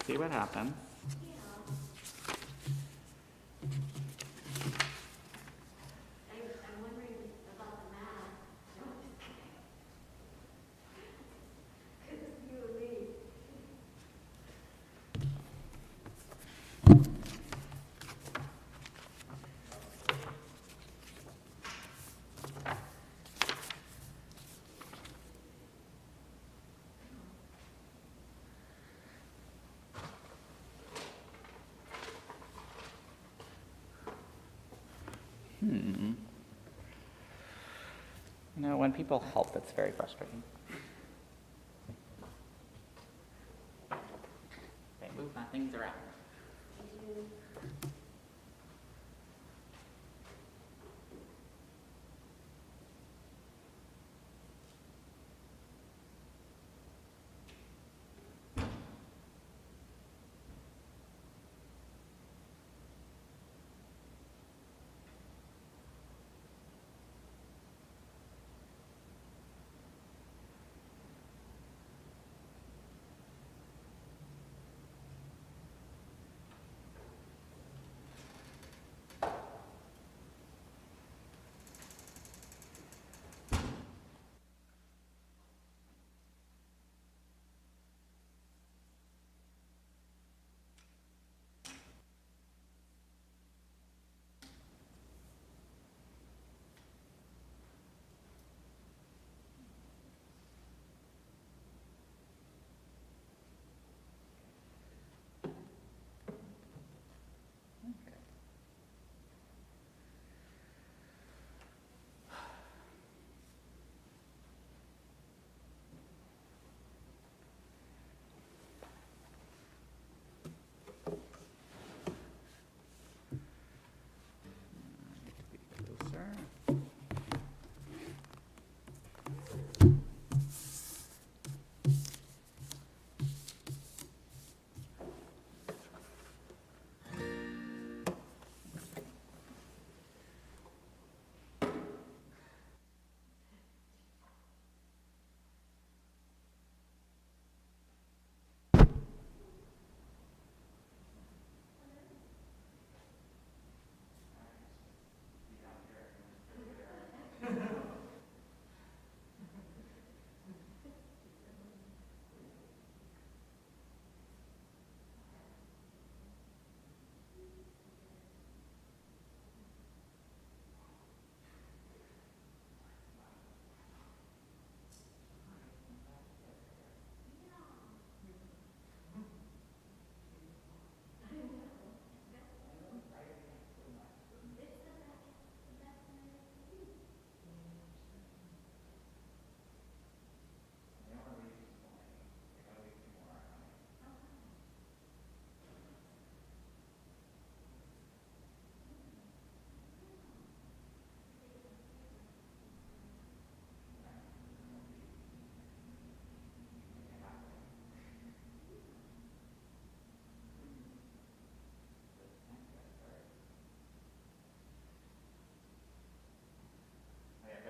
See what happens. I'm wondering about the math. No, I'm just kidding. Because it's you and me. You know, when people help, it's very frustrating. Okay, move my things around.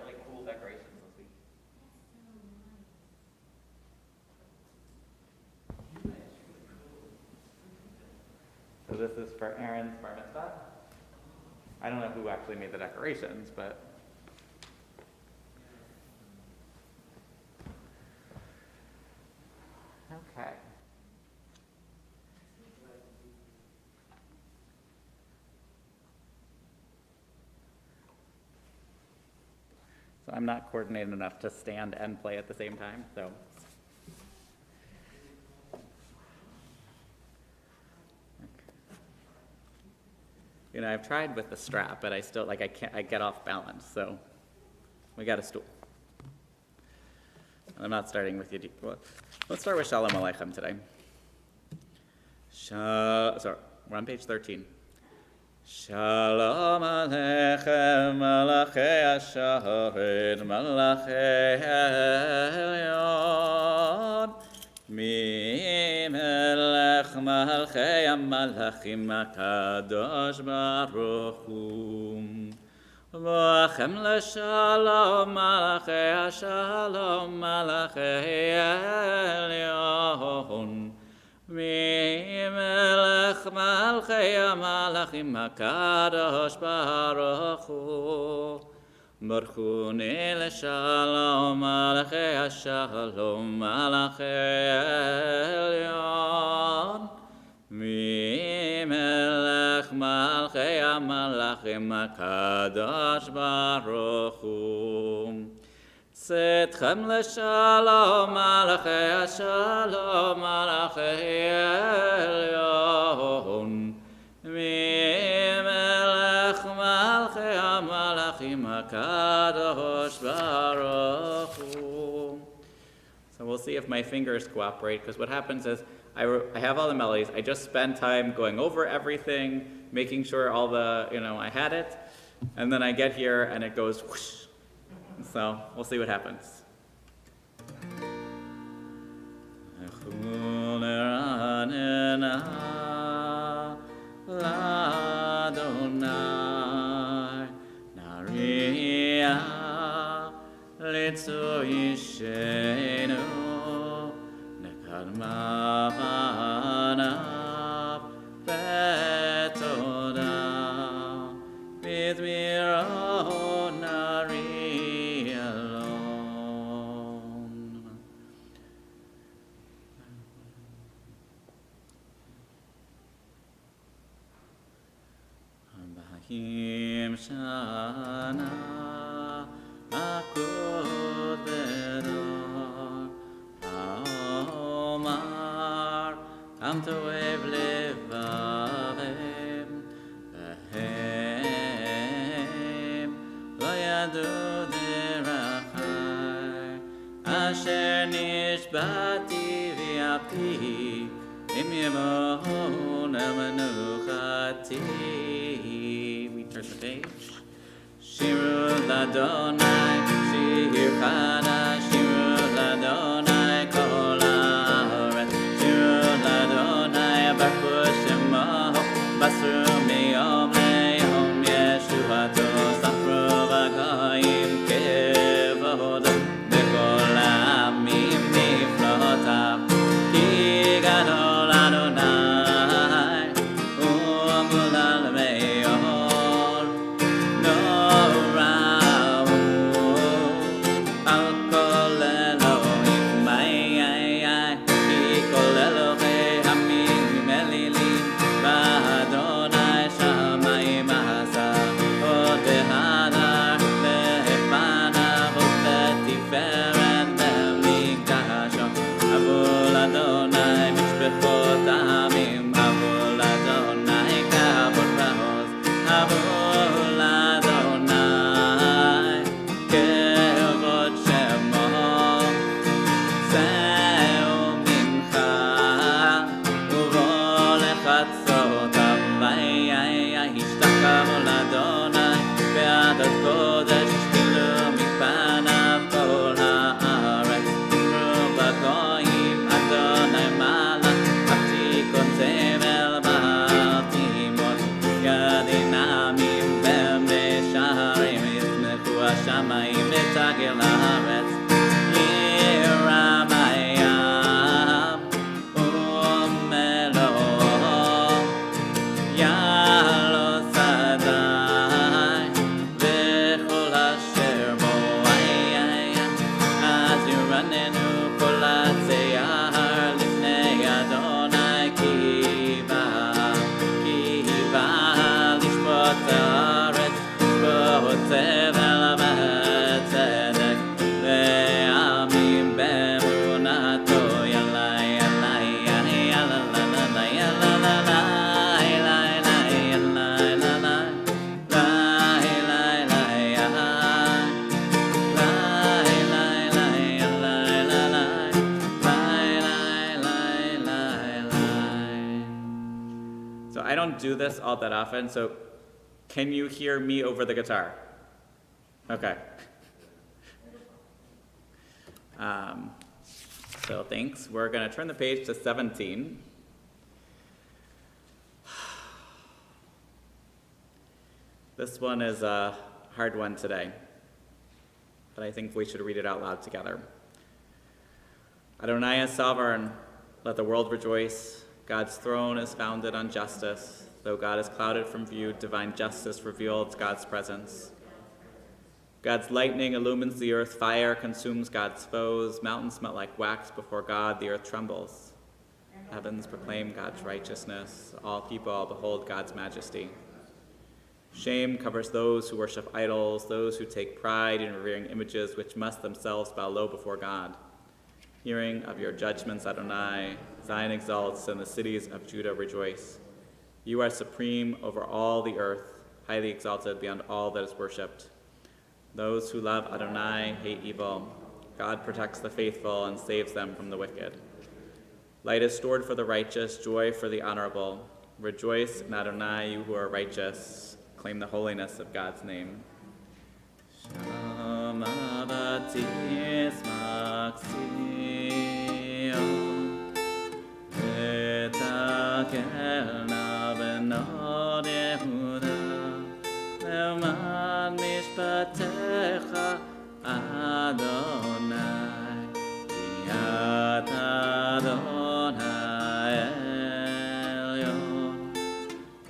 Really cool decorations this week. So this is for Aaron's bar mitzvah. I don't know who actually made the decorations, but okay. So I'm not coordinated enough to stand and play at the same time, so. You know, I've tried with the strap, but I still, I get off balance, so we got a stool. And I'm not starting with you. Well, let's start with Shalom Aleichem today. Sorry, we're on page 13. Shalom Aleichem, Malachei HaSharet, Malachei Elyon, Melech Malchei HaMalachim HaKadosh Baruch Hu. V'achem l'shalom, Malachei HaShalom, Malachei Elyon, Malchei HaMalachim HaKadosh Baruch Hu. Baruchuni L'Shalom Malachei HaShalom Malachei Elyon. Melech Malchei HaMalachim HaKadosh Baruch Hu. Tzedchem L'Shalom Malachei HaShalom Malachei Elyon. Melech Malchei HaMalachim HaKadosh Baruch Hu. So we'll see if my fingers cooperate, because what happens is I have all the melodies. I just spend time going over everything, making sure all the, I had it, and then I get here and it goes whoosh. So we'll see what happens. Shana Akod Bedor Omar Am Toev Levavim Vehem Lo Yadu Derachai Asher Nishbati V'Api Im Yemon Amenuchati. Turn the page. Shiru Ladonai, Shir Chana, Shiru Ladonai, Kol Haaretz. Shiru Ladonai, Baruch Shemo, Basru Miyom Le'yom Yeshuato, Safru V'Goyim Kevodo, B'Kol Ha'amim Niflotav, Ki Gadol Adonai, U'amulal Me'yom. I don't do this all that often, so can you hear me over the guitar? Okay. So thanks. We're going to turn the page to 17. This one is a hard one today, but I think we should read it out loud together. Adonai is sovereign. Let the world rejoice. God's throne is founded on justice. Though God is clouded from view, divine justice reveals God's presence. God's lightning illumines the earth, fire consumes God's foes, mountains melt like wax before God, the earth trembles. Heavens proclaim God's righteousness, all people behold God's majesty. Shame covers those who worship idols, those who take pride in revering images which must themselves bow low before God. Hearing of your judgments, Adonai, Zion exalts and the cities of Judah rejoice. You are supreme over all the earth, highly exalted beyond all that is worshipped. Those who love Adonai hate evil. God protects the faithful and saves them from the wicked. Light is stored for the righteous, joy for the honorable. Rejoice in Adonai, you who are righteous. Claim the holiness of God's name. Shalom abatis maksio, v'takelna b'nod Yehuda, leman mishpatecha Adonai, Yat Adonai Elyon,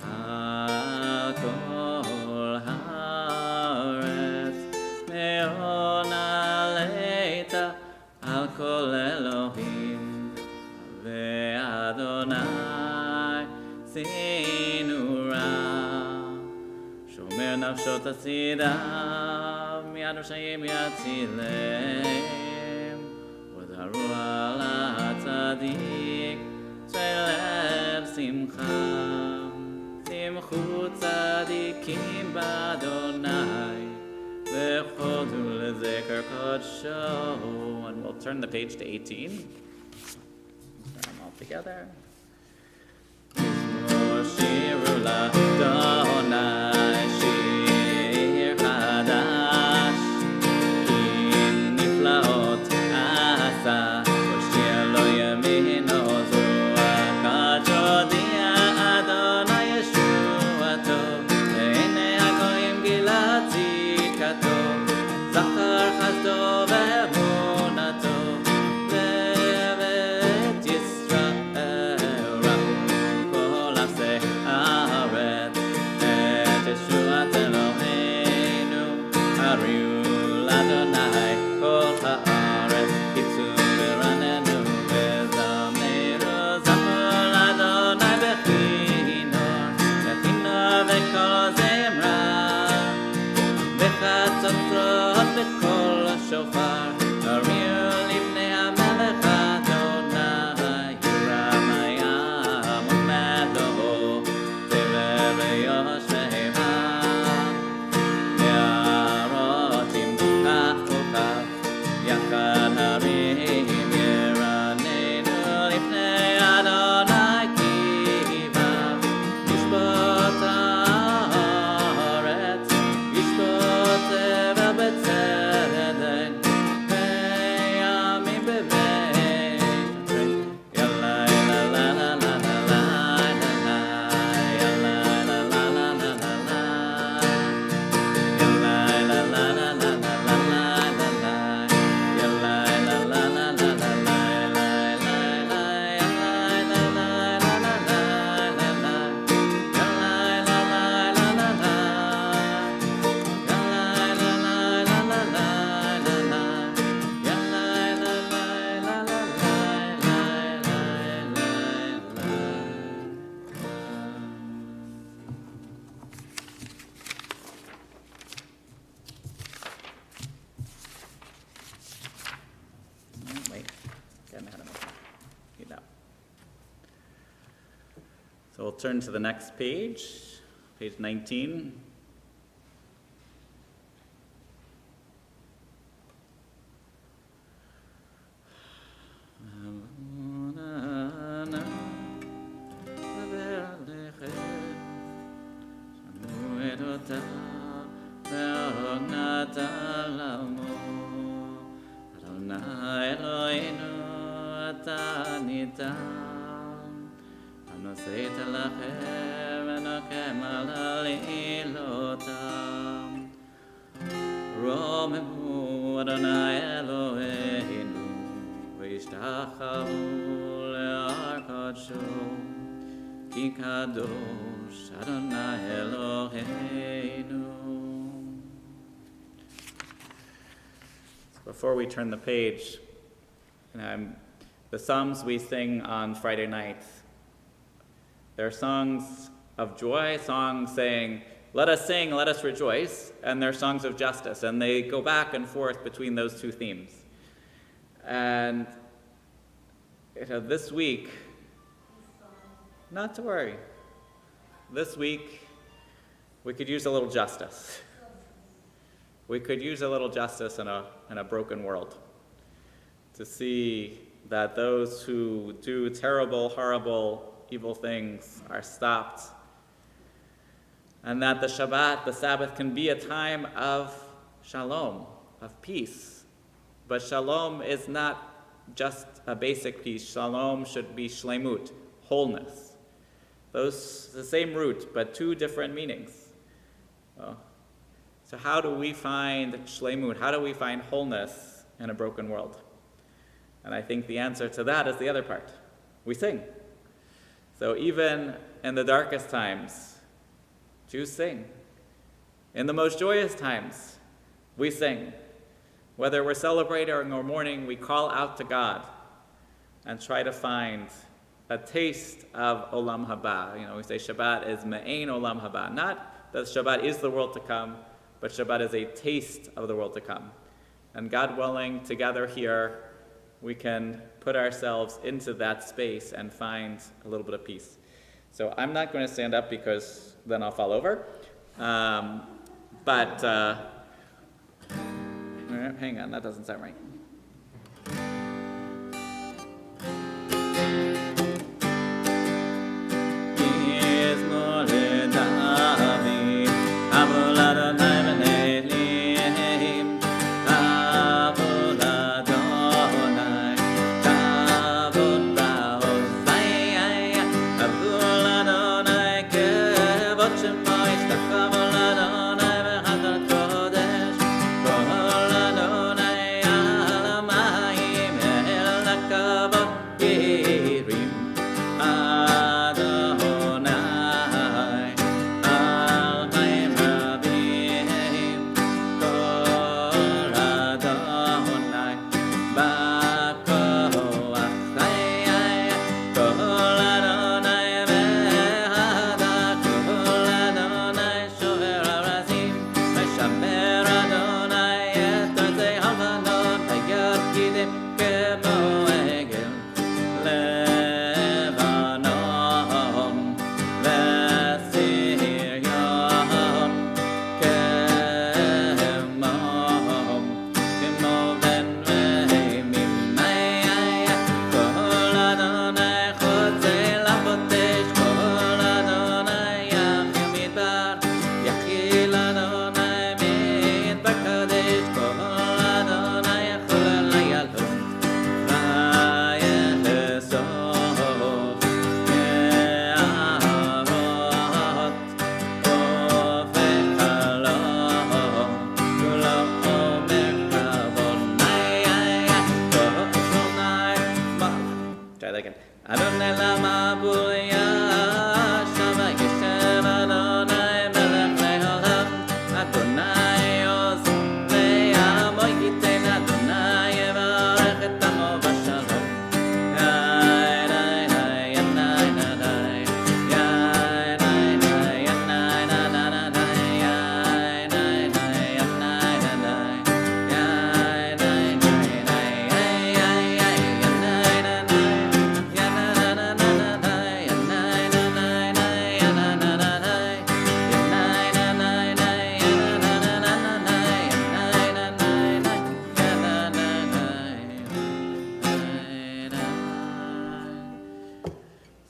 Al kol haaretz, me'on aleita, Al kol Elohim, ve'Adonai sinura, shomer nafshot hasidav, mi'ad rashayim yatzilem, ודרו על הצדיק, שלב שמחה, שמחו צדיקים באדוני, וחודו לזכר קודשו. And we'll turn the page to 18. Turn them all together. מזמור שירו לאדוני, שיר חדש, כי נפלאות עשה, הושיע לו ימינו זרוע, כג'ודיע אדוני ישועתו, בעיני הגויים גילה צדקתו, זכר חסדו ואמונתו, בבית ישראל ראו כל אפסי הארץ, את ישועת אלוהינו, הריעו לאדוני כל הארץ, קיצו ורננו וזמרו, זמרו לאדוני בכינור, בכינור וכל זמרה, בחצוצרות בקול השופר, הריעו לפני המלך אדוני, ירם הים ומדו, דבר ויושביה, יערות ימחקו יחד הרים ירננו לפני אדוני כי בא ישפוט הארץ, ישפוט טבע בצדק, וימים בבית יאללה לה לה לה לה לה לה יאללה לה לה לה לה לה יאללה לה לה לה לה Wait, getting ahead of myself. Need that. So we'll turn to the next page, page 19. הנושאת לכם ונקם על עלילותם. רוממו אדוני אלוהינו וישתחוו להר קודשו, Ki kadosh Adonai Eloheinu. Before we turn the page, the Psalms we sing on Friday nights, they're songs of joy, songs saying, let us sing, let us rejoice, and they're songs of justice, and they go back and forth between those two themes. And this week, not to worry, this week we could use a little justice. We could use a little justice in a broken world, to see that those who do terrible, horrible, evil things are stopped, and that the Shabbat, the Sabbath, can be a time of shalom, of peace. But shalom is not just a basic peace. Shalom should be shlemut, wholeness. Those, the same root, but two different meanings. So how do we find shlemut? How do we find wholeness in a broken world? And I think the answer to that is the other part. We sing. So even in the darkest times, Jews sing. In the most joyous times, we sing. Whether we're celebrating or mourning, we call out to God and try to find a taste of Olam Haba. We say Shabbat is Me'ein Olam Haba. Not that Shabbat is the world to come, but Shabbat is a taste of the world to come. And God willing, together here, we can put ourselves into that space and find a little bit of peace. So I'm not going to stand up because then I'll fall over. But hang on, that doesn't sound right.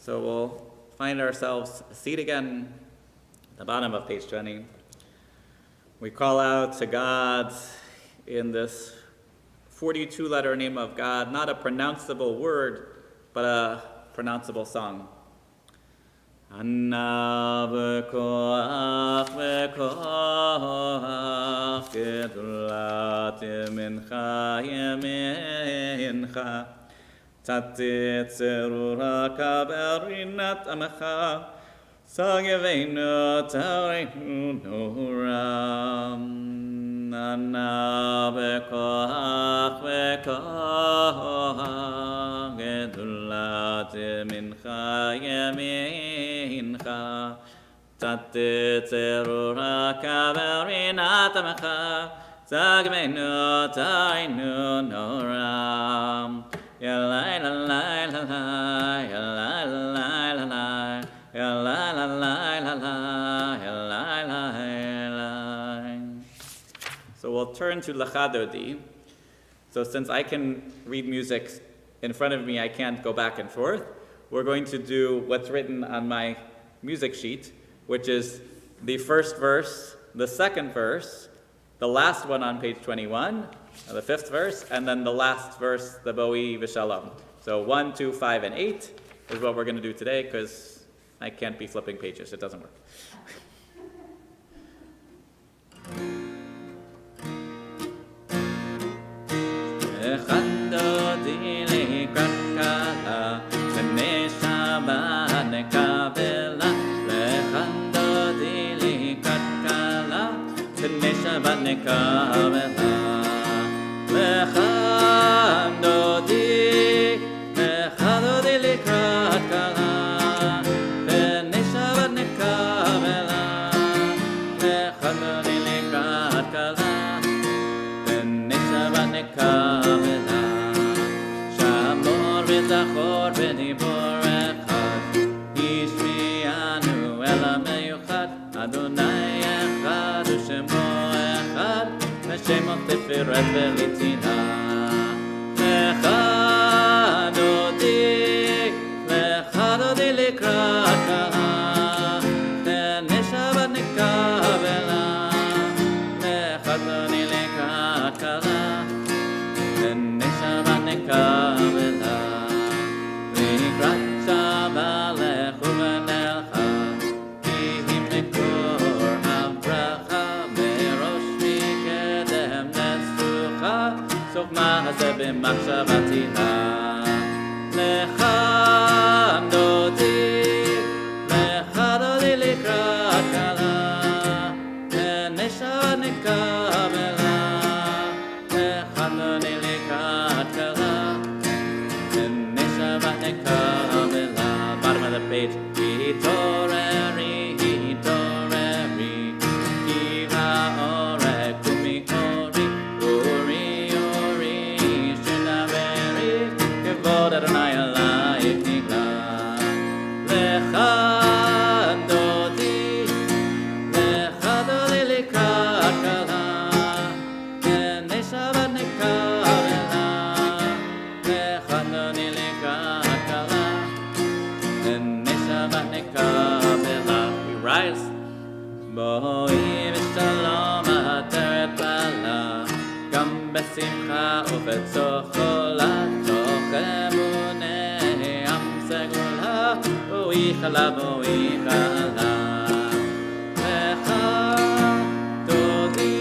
So we'll find ourselves a seat again at the bottom of page 20. We call out to God in this 42-letter name of God, not a pronounceable word, but a pronounceable song. Anna v'koach v'koach gedulat mincha yemincha Tatit zerura kaberinat amacha, Sagevenu tareinu noram, Nana bekoach bekoach, Gedulat mincha yemincha, Tatit zerura kaberinat amacha, Sagevenu tareinu noram. Ya la la la la la, ya la la la la la, ya la la la la la, ya la la la. So we'll turn to Lachadodi. So since I can read music in front of me, I can't go back and forth. We're going to do what's written on my music sheet, which is the first verse, the second verse, the last one on page 21, the fifth verse, and then the last verse, the Boi V'Shalom. So 1, 2, 5, and 8 is what we're going to do today, because I can't be flipping pages. It doesn't work. Shemot teferet velitina, lechadodi likrat kala, teneshavat nekavela, lechadodi likrat kala, teneshavat nekavela, likrat shava lechuven elcha, ki him mekor havracha merosh mikedem nesucha, sokma hazeh b'machshavati ha. Lechadodi, lechadodi likrat kala, teneshavat nekavela, lechadodi likrat kala, teneshavat nekavela. Bottom of the page. Hitoreri, hitoreri, kiva ore, kumi ori, ori, ori, shinaveri, kevod Adonai alayich nikra. Lechadodi, lechadodi likrat kala, teneshavat nekavela, lechadodi likrat kala, teneshavat nekavela. We rise. Boi v'shalom ateret bala, gam besimcha uvetzochola, toch emunei am segula, boi chala, boi chala. Lechadodi,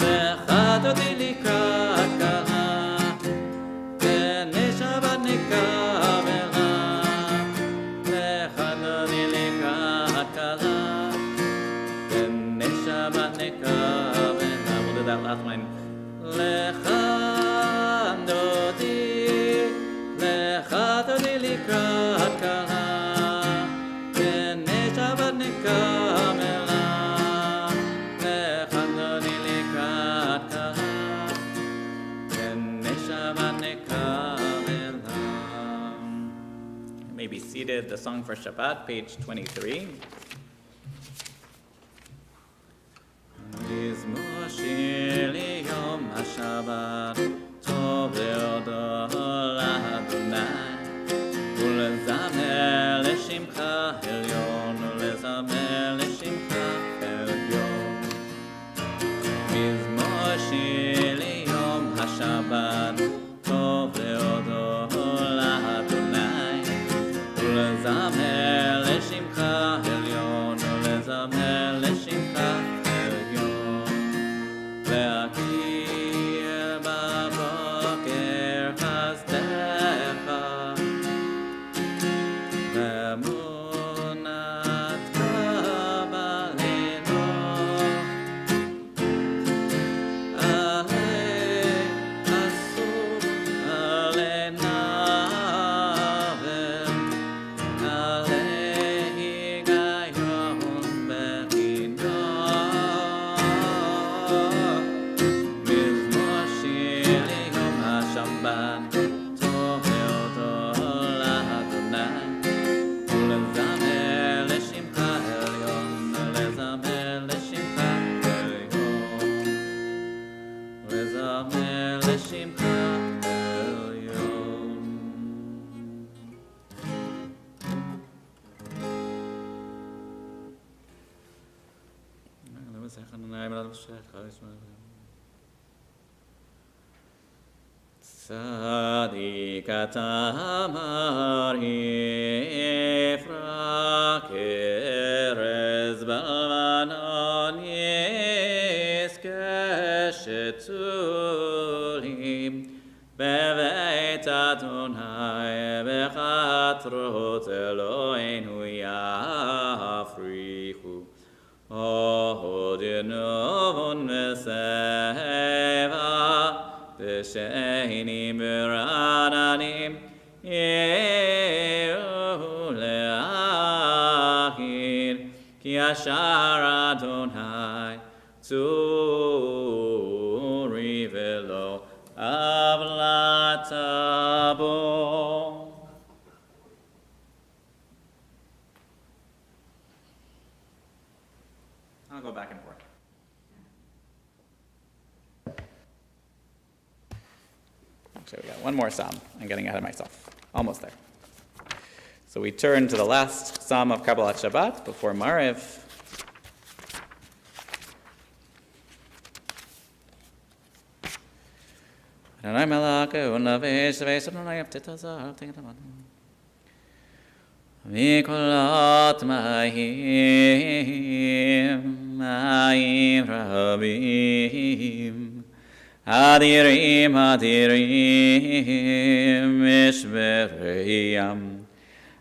lechadodi likrat kala, teneshavat nekavela, lechadodi likrat kala, teneshavat nekavela. We'll do that last line. Lechadodi, lechadodi likrat kala, teneshavat nekavela, lechadodi likrat kala, teneshavat nekavela. You may be seated. The song for Shabbat, page 23. מזמור שיר ליום השבת, טוב להודות לאדוני, ולזמר לשמך עליון, ולזמר לשמך עליון. מזמור שיר ליום השבת, טוב להודות לאדוני, ולזמר לשמך עליון, ולזמר לשמך להכיר בבוקר חסדך Emunat kabaleno Ale asu ale navel Ale higayon bechino Mizmor shiri yom hashabbat Sadikatamar Ifra Kerez Balmanon Yeskeshetulim Bevet Adonai Bechatrot Eloheinu Yafrichu Ohodinun Meseva B'sheini B'rananim Yehu Le'achir Ki Ashar Adonai Tzuri Velo Avlatabo. I'll go back and forth. Actually, we got one more psalm. I'm getting ahead of myself. Almost there. So we turn to the last psalm of Kabbalat Shabbat before Mariv. Adonai Malakehu Lavesh Vesh Adonai Avtitazar Avtitazar Mikolot Mahim Mahim Rabim Adirim Adirim Mishbereyam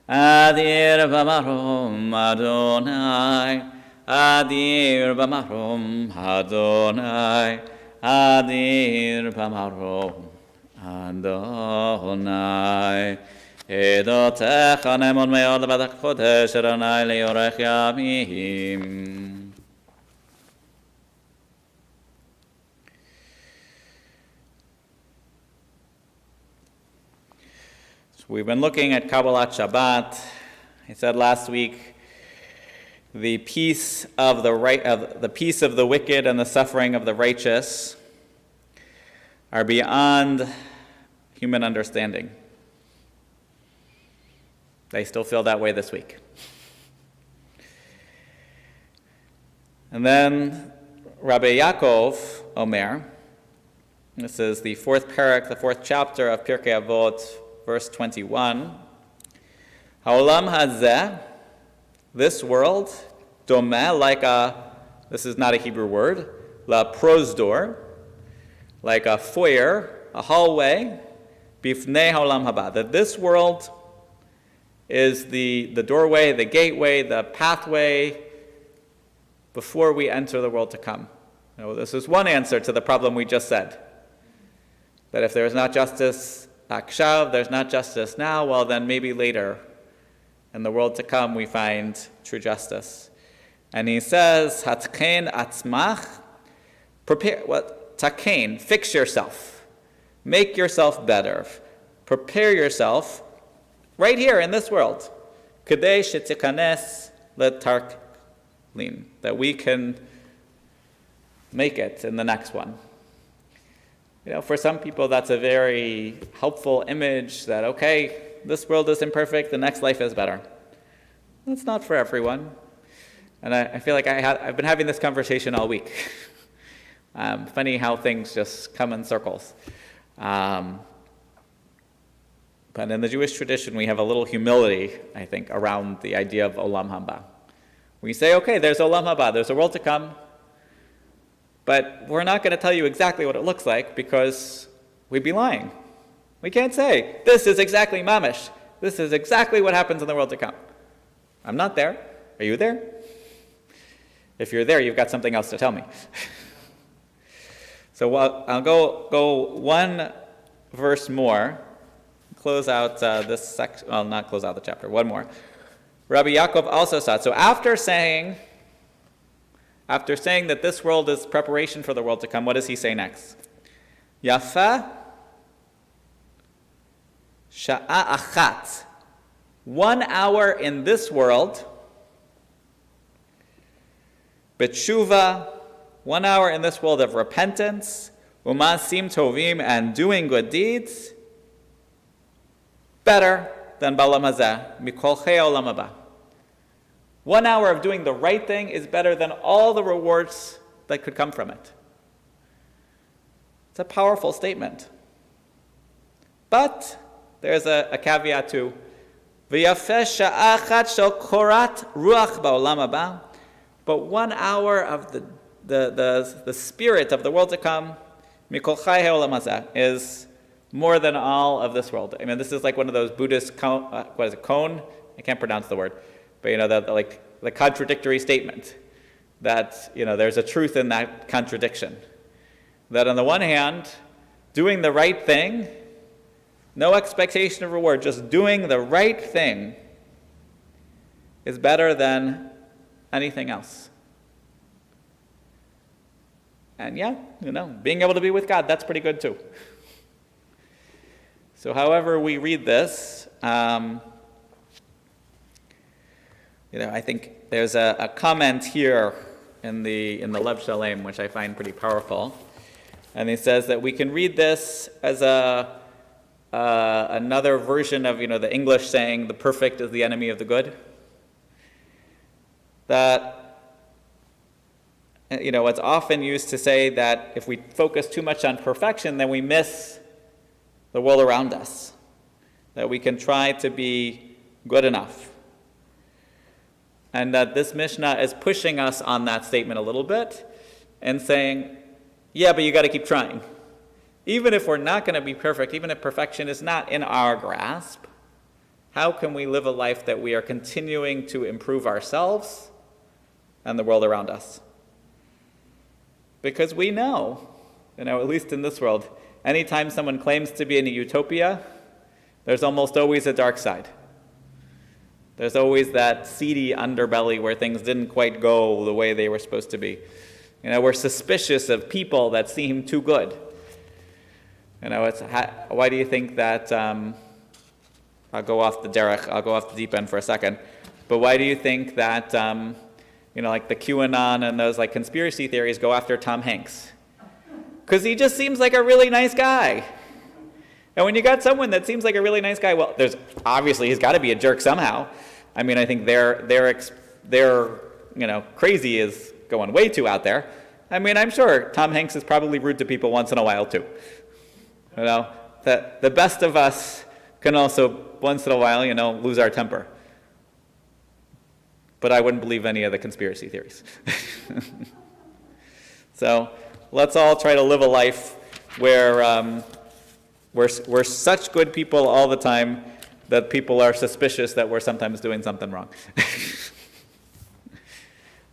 Adir Bamarom Adonai Adir Bamarom Adonai Adir Bamarom Adonai Edotecha Nemon Meod Badak Chodesh Adonai Leorech Yamim. We've been looking at Kabbalat Shabbat. I said last week, the peace of the peace of the wicked and the suffering of the righteous are beyond human understanding. They still feel that way this week. And then Rabbi Yaakov, Omer, this is the fourth parak, the fourth chapter of Pirkei Avot, verse 21, Haolam hazeh, this world, domeh, like this is not a Hebrew word, la prosdor, like a foyer, a hallway, bifnei haolam haba, that this world is the doorway, the gateway, the pathway before we enter the world to come. Now, this is one answer to the problem we just said, that if there is not justice Akshav, there's not justice now, well then maybe later in the world to come we find true justice. And he says, Hatkein atzmach, prepare, what? Takein, fix yourself. Make yourself better. Prepare yourself right here in this world. Kadei shetikanes letarklin, that we can make it in the next one. You know, for some people that's a very helpful image that, okay, this world is imperfect, the next life is better. That's not for everyone. And I feel like I've been having this conversation all week. Funny how things just come in circles. But in the Jewish tradition, we have a little humility, I think, around the idea of Olam Haba. We say, okay, there's Olam Haba, there's a world to come, but we're not going to tell you exactly what it looks like because we'd be lying. We can't say, this is exactly mamish. This is exactly what happens in the world to come. I'm not there. Are you there? If you're there, you've got something else to tell me. So I'll go one verse more, close out this section, well, not close out the chapter, one more. Rabbi Yaakov also saw it. So after saying that this world is preparation for the world to come, what does he say next? Yafa sha'a achat. 1 hour in this world, betshuva, 1 hour in this world of repentance, umasim tovim, and doing good deeds, better than balam hazeh, mikol chei olam haba. 1 hour of doing the right thing is better than all the rewards that could come from it. It's a powerful statement. But there's a caveat too. V'yafeh sha'a achat shel korat ruach ba'olam haba. But 1 hour of the spirit of the world to come, mikol chai olam hazeh, is more than all of this world. I mean, this is like one of those Buddhist cone. I can't pronounce the word, but the contradictory statement that there's a truth in that contradiction. That on the one hand, doing the right thing, no expectation of reward, just doing the right thing is better than anything else. And being able to be with God, that's pretty good too. So however we read this, I think there's a comment here in the Lev Shalem, which I find pretty powerful. And he says that we can read this as another version of the English saying, the perfect is the enemy of the good. That it's often used to say that if we focus too much on perfection, then we miss the world around us. That we can try to be good enough. And that this Mishnah is pushing us on that statement a little bit and saying, yeah, but you got to keep trying. Even if we're not going to be perfect, even if perfection is not in our grasp, how can we live a life that we are continuing to improve ourselves and the world around us? Because we know, at least in this world, anytime someone claims to be in a utopia, there's almost always a dark side. There's always that seedy underbelly where things didn't quite go the way they were supposed to be. We're suspicious of people that seem too good. Why do you think that, I'll go off the deep end for a second, but why do you think that, like the QAnon and those conspiracy theories go after Tom Hanks? Because he just seems like a really nice guy. And when you got someone that seems like a really nice guy, well, there's obviously he's got to be a jerk somehow. I mean, I think their crazy is going way too out there. I mean, I'm sure Tom Hanks is probably rude to people once in a while too. The best of us can also once in a while, lose our temper. But I wouldn't believe any of the conspiracy theories. So let's all try to live a life where we're such good people all the time that people are suspicious that we're sometimes doing something wrong.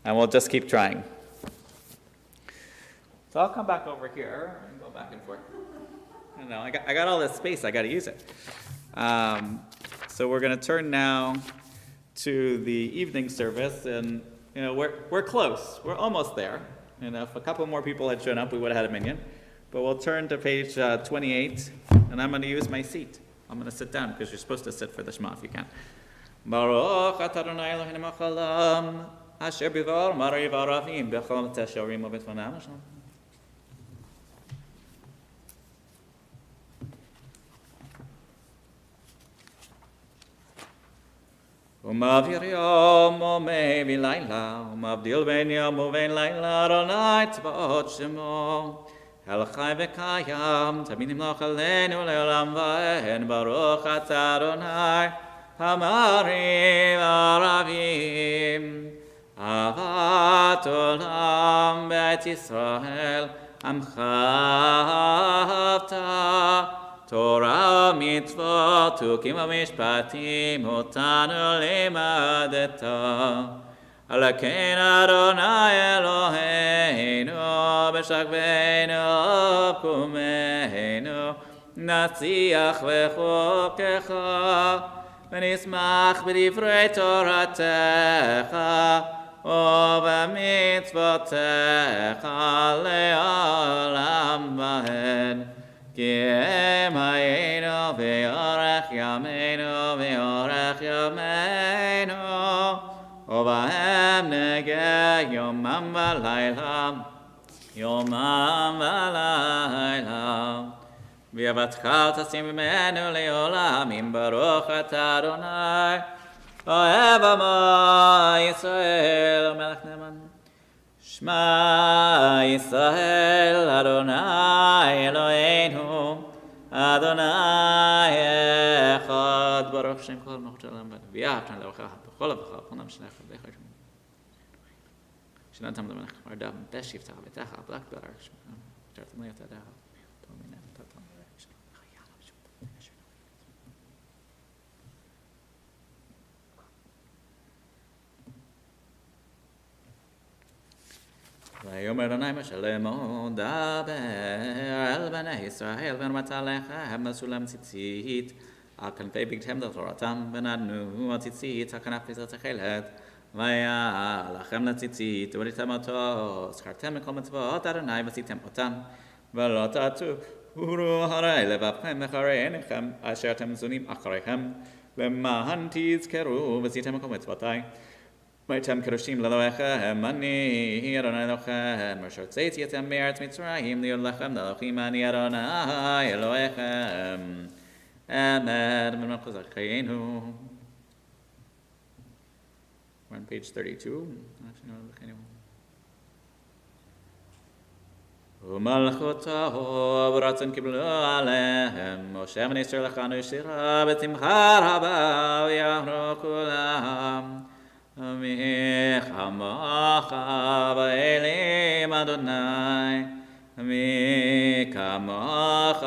And we'll just keep trying. So I'll come back over here and go back and forth. I got all this space, I got to use it. So we're going to turn now to the evening service, and we're close. We're almost there. If a couple more people had shown up, we would have had a minyan. But we'll turn to page 28, and I'm going to use my seat. I'm going to sit down because you're supposed to sit for the Shema if you can. Baruch atah Adonai Eloheinu melech haolam, asher b'dvar marav aravim b'chol teshorim u'b'tfanam. ומעביר יום ומי ולילה, ומבדיל בין יום ובין לילה, אדוני צבאות שמו. אל חי וקיים, תמיד ימלוך עלינו לעולם ועד, ברוך אתה אדוני, המרים ערבים. אהבת עולם בית ישראל, עמך אהבת, תורה ומצוות חוקים ומשפטים אותנו לימדת. על כן אדוני אלוהינו בשכבנו ובקומנו נצליח בחוקך ונשמח בדברי תורתך ובמצוותיך לעולם ועד. כי הם היינו ואורך ימינו ואורך ימינו ובהם נגע יומם ולילה יומם ולילה. ואהבתך תשים ממנו לעולמים ברוך אתה אדוני אוהב עמו ישראל המלך נאמן. שמע ישראל אדוני אלוהינו אדוני אחד ברוך שם כל מלכות העולם ואהבת לרעך בכל לבבך ובכל נפשך ובכל שנתם למלך מרדף בשבתך ובטח בלק בלק שרתם לי את הדרך ויאמר אדוני משלמו דבר אל בני ישראל ונאמרת עליכם בסולם ציצית על כנפי בגדיהם לתורתם ונתנו הציצית על כנפי תכלת והיה לכם לציצית וראיתם אותו זכרתם מכל מצוות אדוני ועשיתם אותם ולא תטורו הרי לבבכם אחרי עיניכם אשר אתם זונים אחריהם למען תזכרו ועשיתם מכל מצוותי והייתם קדושים לאלוהיכם, אני אדוני אלוהיכם, אשר הוצאתי אתם מארץ מצרים להיות לכם לאלוהים, אני אדוני אלוהיכם, אמת במלכות חיינו. We're on page 32. ומלכותו ברצון קיבלו עליהם, משה וניסר לכנו שירה בשמחה רבה ויאמרו כולם. מי כמוך באלים אדוני, מי כמוך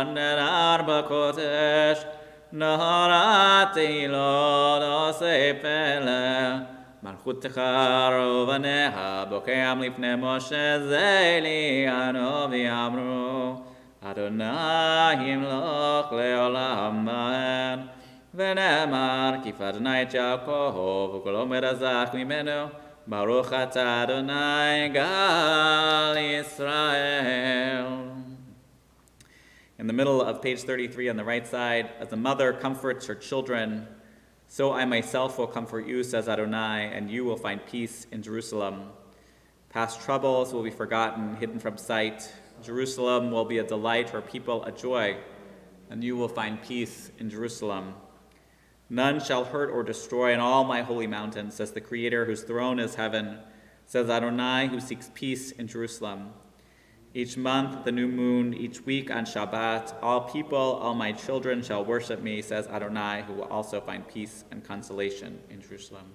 נדר בקודש, נורתי לא נושא פלא, מלכותך רובניה בוקעם לפני משה זה ליאנו ויאמרו, אדוני ימלוך לעולם ועד. ונאמר כי אדוני את יעקב וכל עומד הזך ממנו ברוך אתה אדוני גל Israel. In the middle of page 33 on the right side, as a mother comforts her children, so I myself will comfort you, says Adonai, and you will find peace in Jerusalem. Past troubles will be forgotten, hidden from sight. Jerusalem will be a delight, her people a joy, and you will find peace in Jerusalem. None shall hurt or destroy in all my holy mountains, says the Creator whose throne is heaven, says Adonai who seeks peace in Jerusalem. Each month, the new moon, each week on Shabbat, all people, all my children shall worship me, says Adonai, who will also find peace and consolation in Jerusalem.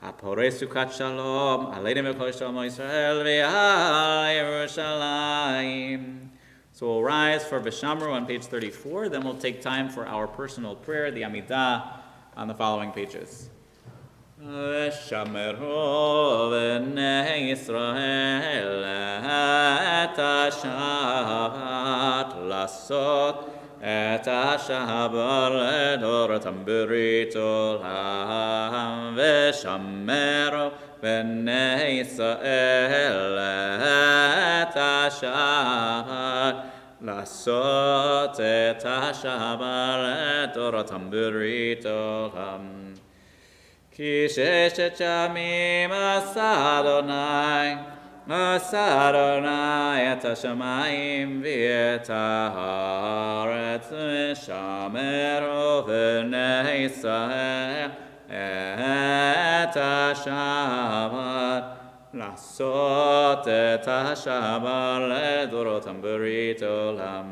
הפורש סוכת שלום, עלינו וכל שלום ישראל ועל ירושלים. So we'll rise for Vishamru on page 34, then we'll take time for our personal prayer, the Amidah, on the following pages. ושמרו בני ישראל את השבת לעשות את השבת לדורותם ברית עולם ושמרו בני ישראל את השבת לעשות את השבת לדורותם ברית עולם כי ששת ימים עשה אדוני את השמיים ואת הארץ ושמרו בני ישראל את השבת לעשות את השבת לדורותם ברית עולם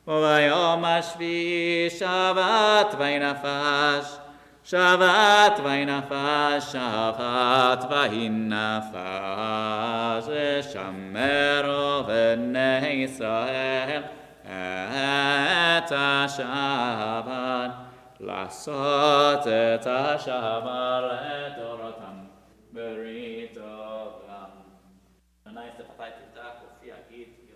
וביום השביעי שבת וינפש, שבת וינפש, שבת וינפש, ושמרו בני ישראל את השבת, לעשות את השבת לדורותם ברית עולם. בנאי שפתי תפתח ופי יגיד תפילתך.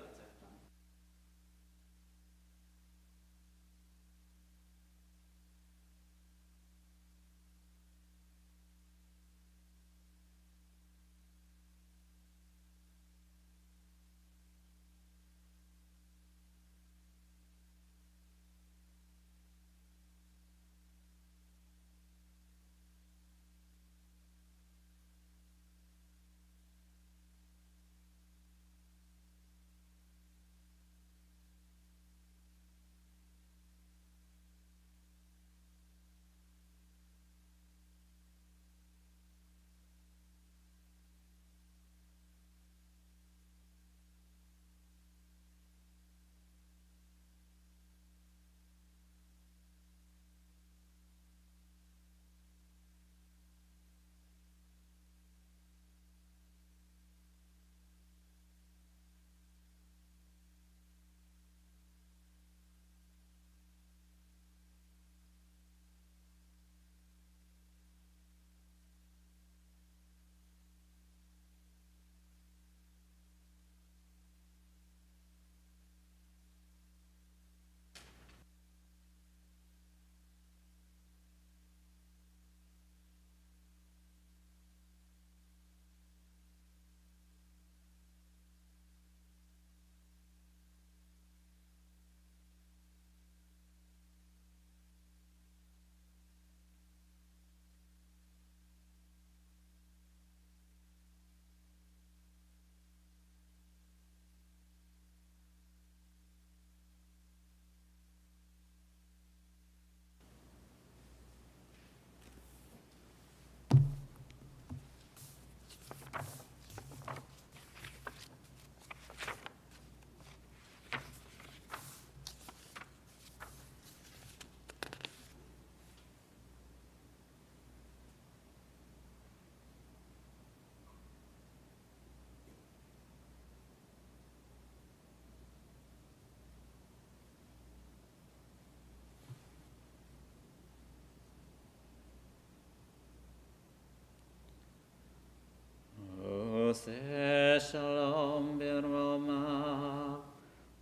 עושה שלום ברומא,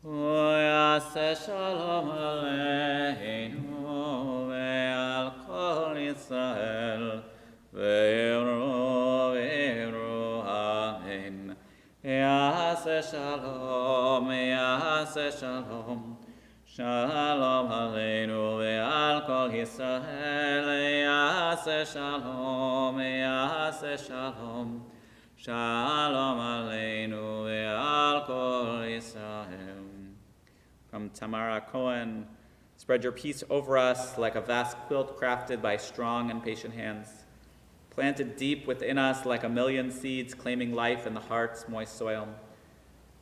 ויעשה שלום עלינו ועל כל ישראל, ויראו אמן. יעשה שלום, יעשה שלום, שלום עלינו ועל כל ישראל, יעשה שלום, יעשה שלום, Shalom Aleinu ve'al kol Yisrael. From Tamara Cohen, spread your peace over us like a vast quilt crafted by strong and patient hands, planted deep within us like a million seeds claiming life in the heart's moist soil.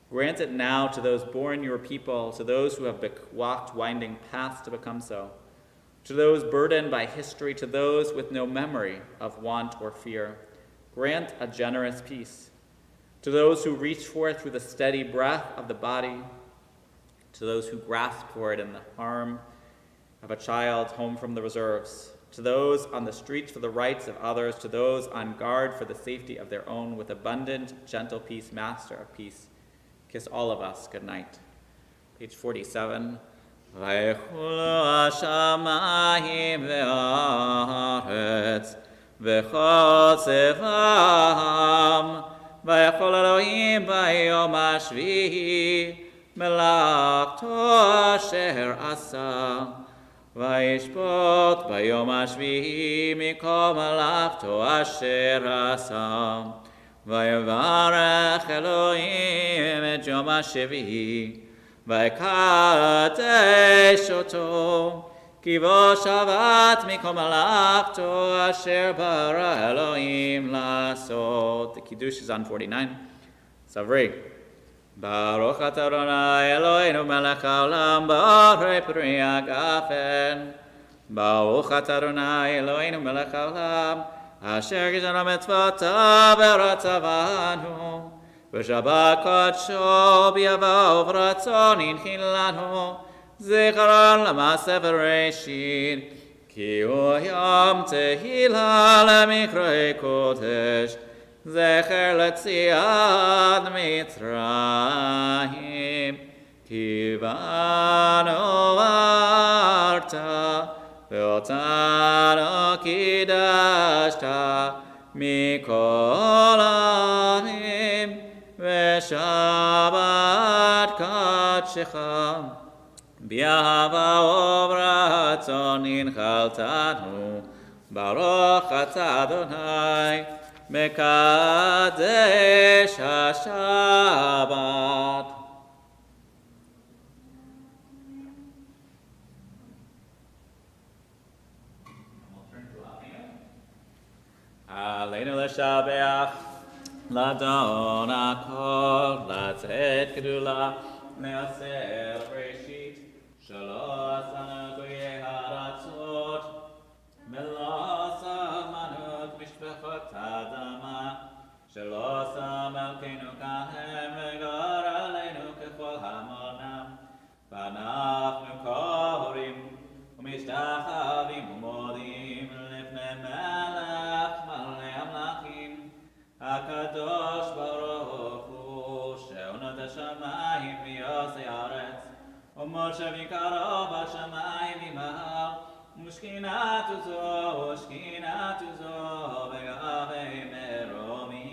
Grant it now to those born your people, to those who have walked winding paths to become so, to those burdened by history, to those with no memory of want or fear. Grant a generous peace to those who reach for it through the steady breath of the body, to those who grasp for it in the harm of a child home from the reserves, to those on the streets for the rights of others, to those on guard for the safety of their own, with abundant, gentle peace, Master of peace. Kiss all of us good night. Page 47. Vaychulu hashamayim ve'aretz v'chol tzevam vaychol Elohim bayom hashvi'i melachto asher asa vayishpot bayom hashvi'i mikol melachto asher asa vayevarech Elohim et yom hashvi'i vaykadesh oto Ki vo shavat mikol malachto asher bara Elohim lasot. The Kiddush is on 49. Savri. Baruch atah Adonai Eloheinu melech haolam b'orei peri hagafen. Baruch atah Adonai Eloheinu melech haolam asher gizhanu mitzvotav v'ratzavanu v'shabbat kodsho b'yavo v'ratzon hinchil lanu zikaron l'maaseh Bereshit ki hu yom tehila lemikra kodesh Zecher letziat Mitzrayim Ki banu arta Ve'otanu kidashta Mikol anim Ve'shabbat kadshecha B'yahava u'v'ratzon inchaltanu Baruch atah Adonai Mekadesh HaShabbat. Aleinu l'shabeach, l'adon hakol, l'tzet gedula, l'aseh Bereshit, shalosh anuguyei haratzot, melos amanut mishpechot adama, shalosh amalkeinu kahem, v'gar aleinu kechol hamonam, v'anachnu kohorim, u'mishtachavim u'modim, lifnei melech malei amlachim, HaKadosh Baruch Hu, she'onot hashamayim v'yosei haaretz, u'moshev yikaro b'shamayim imahal, u'shkinatu zo v'gavei meromim,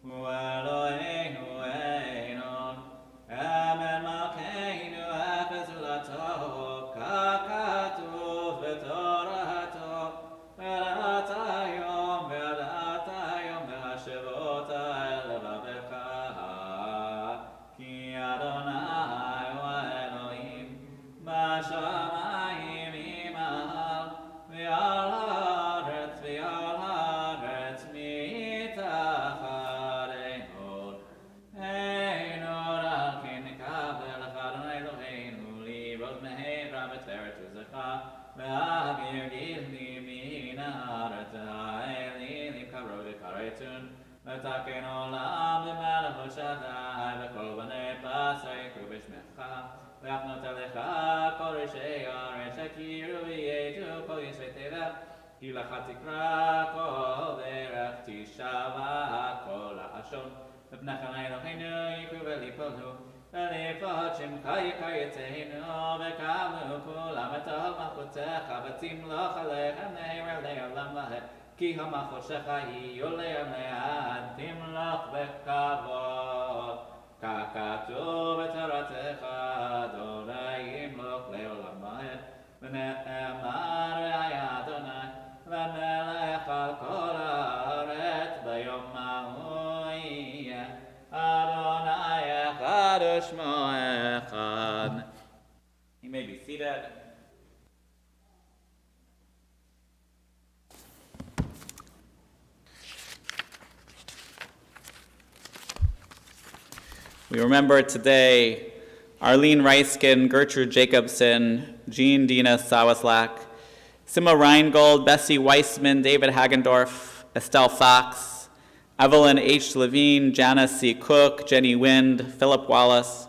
u'Eloheinu einon, Amen malkeinu efes ulato, kakatuv v'torato, ve'adat hayom ve'hashevota el levavecha, ki Adonai hu Elohim, b'shamayim imahal, ve'al haaretz mitachad einod, einod al ken nekavel Adonai Eloheinu li'rot me'hevra b'teret u'zecha, ve'avir gilni min haaretz ha'elim karod karetun, v'taken olam l'melech Shaddai, v'kol b'nei basar yikru b'shmecha, v'yachnos elecha kol rishei haaretz yakiru v'yetu kol yisvei teva, כי לך תקרא כל דרך תשבע כל הלשון, לפניך אלוהינו יקראו וליפולו, ולפחות שמך יקרייתנו, וקבלו כולם את עול מלכותך, ותמלוך עליהם נהר לעולם ועד, כי המחושך יהיו לעולם לעד, תמלוך בכבוד, כך כתוב בתורתך, אדוני ימלוך לעולם ועד, ונאמר היה אדוני למלך על כל הארץ ביום ההוא יהיה אדוני אחד ושמו אחד. You may be seated. We remember today Arlene Reiskin, Gertrude Jacobson, Jean Dina Sawaslak, Sima Reingold, Bessie Weissman, David Hagendorf, Estelle Fox, Evelyn H. Levine, Janice C. Cook, Jenny Wind, Philip Wallace,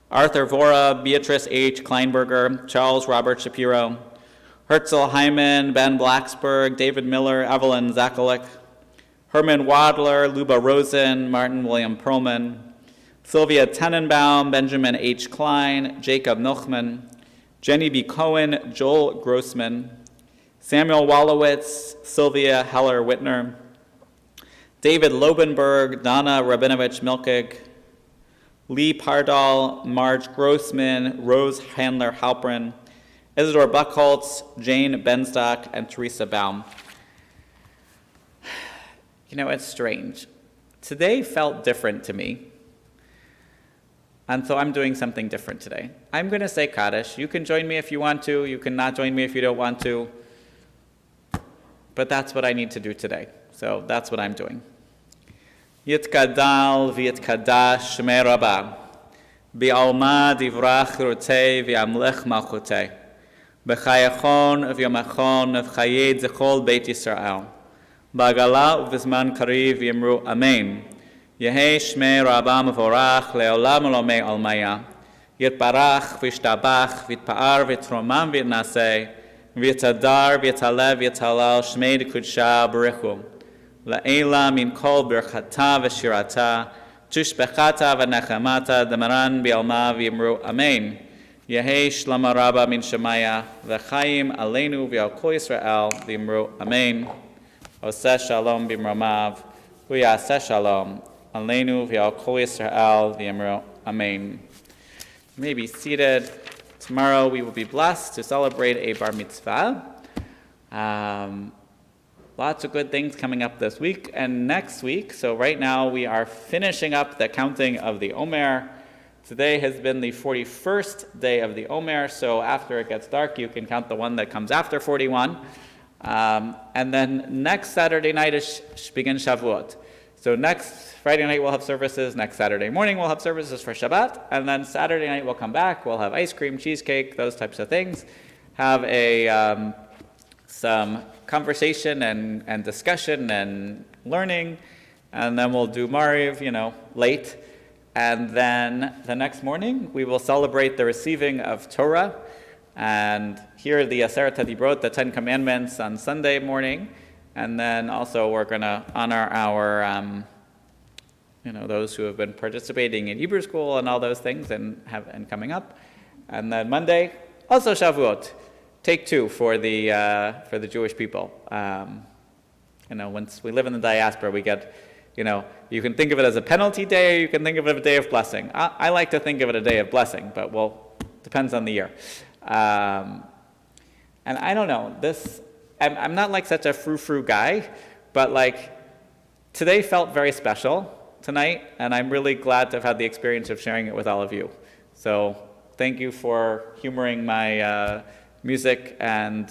Arthur Vora, Beatrice H. Kleinberger, Charles Robert Shapiro, Herzl Hyman, Ben Blacksburg, David Miller, Evelyn Zakalik, Herman Wadler, Luba Rosen, Martin William Perlman, Sylvia Tenenbaum, Benjamin H. Klein, Jacob Milchman, Jenny B. Cohen, Joel Grossman, Samuel Wallowitz, Sylvia Heller-Whitner, David Lobenberg, Donna Rabinovich-Milkig, Lee Pardal, Marge Grossman, Rose Handler-Halprin, Isidore Buckholtz, Jane Benstock, and Teresa Baum. You know, it's strange. Today felt different to me. And so I'm doing something different today. I'm going to say Kaddish. You can join me if you want to. You can not join me if you don't want to. But that's what I need to do today. So that's what I'm doing. Yitkadal v'yitkadash shmei Rabbah. Bi'alma divrach rotei v'yamlech malchutei. B'chayachon v'yamachon v'chayed zechol Beit Yisrael. Ba'gala uv'zman kariv yimru Amen. Yehei shmei Rabbah mevorach le'olam olomei almaya. Yitbarach v'yishtabach v'yitpa'ar v'yitromam v'yitnaseh v'yitadar v'yitalev v'yitalal shmei d'kudsha b'richu. La'ela min kol birchata v'shirata tushbechata v'nechamata demaran bi'alma v'yimru Amen. Yehei shlama Rabbah min shemaya v'chaim aleinu v'al kol Yisrael v'yimru Amen. Oseh shalom b'mromav v'yaseh shalom aleinu v'al kol Yisrael v'yimru Amen. You may be seated. Tomorrow we will be blessed to celebrate a bar mitzvah. Lots of good things coming up this week and next week. So right now we are finishing up the counting of the Omer. Today has been the 41st day of the Omer, so after it gets dark you can count the one that comes after 41. And then next Saturday night is begin Shavuot. So next Friday night we'll have services, next Saturday morning we'll have services for Shabbat, and then Saturday night we'll come back, we'll have ice cream, cheesecake, those types of things. Have a some conversation and discussion and learning, and then we'll do Mariv, late. And then the next morning, we will celebrate the receiving of Torah and hear the Aseret HaDibrot, the 10 Commandments, on Sunday morning. And then also we're going to honor our, those who have been participating in Hebrew school and all those things and coming up. And then Monday, also Shavuot. Take two for the Jewish people. Once we live in the diaspora, we get, you can think of it as a penalty day, or you can think of it as a day of blessing. I like to think of it a day of blessing, but depends on the year. And I don't know, I'm not like such a frou-frou guy, but today felt very special tonight, and I'm really glad to have had the experience of sharing it with all of you. So thank you for humoring my music and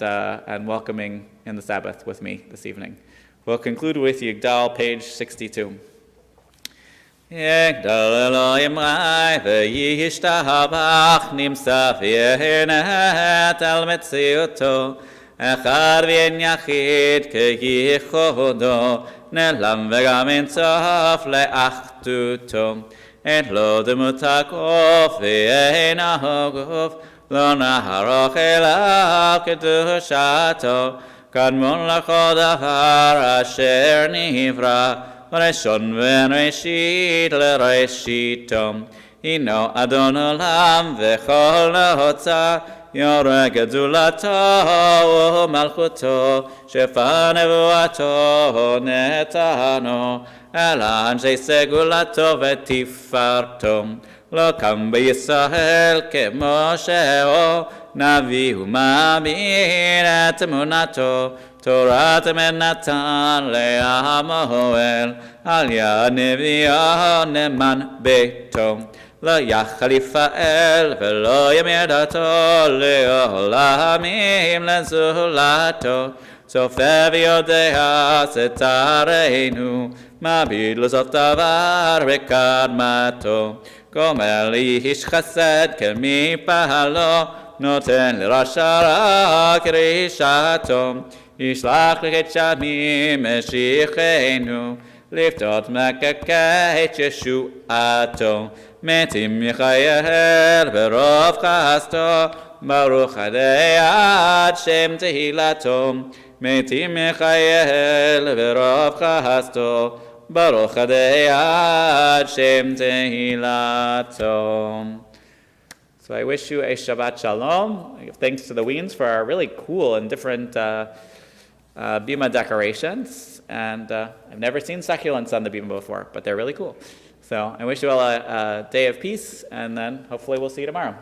welcoming in the Sabbath with me this evening. We'll conclude with Yigdal, page 62. Yigdal Elohim Rai v'yishtabach nimsa v'yenet al metziuto echad v'yen yachid keyichodo nelam v'gam en sof le'achtuto et lo demutakov v'yen ahogov lo naharoch elav kedushato kadmon lachol davar asher nivra Reshon v'reshit l'reshitom Hino Adon Olam v'chol nahotza Yoreh gedulato u'malchuto Shefa nevuato netano El anshei segulato v'tifarto Lo kam b'Yisrael k'Moshe Navi u'ma'amir et emunato Torah menatan le'amoel Al yad nevi'ah neman beito Lo yachalif ha'el ve'lo yamir dato Le'olamim lezulato Sofer v'yodea setareinu Mabid l'sof davar v'kadmato Gomer ish chesed k'mipahalo Noten l'rasha rak rishato Yishlach l'chet shamim meshichenu Liftot mekeket yeshuato Metim yichayel verov chasto Baruch adei ad shem tehilato Metim yichayel verov chasto Baruch adei ad shem tehilato. So I wish you a Shabbat Shalom. I give thanks to the Weens for our really cool and different bima decorations. And I've never seen succulents on the bima before, but they're really cool. So I wish you all a day of peace, and then hopefully we'll see you tomorrow.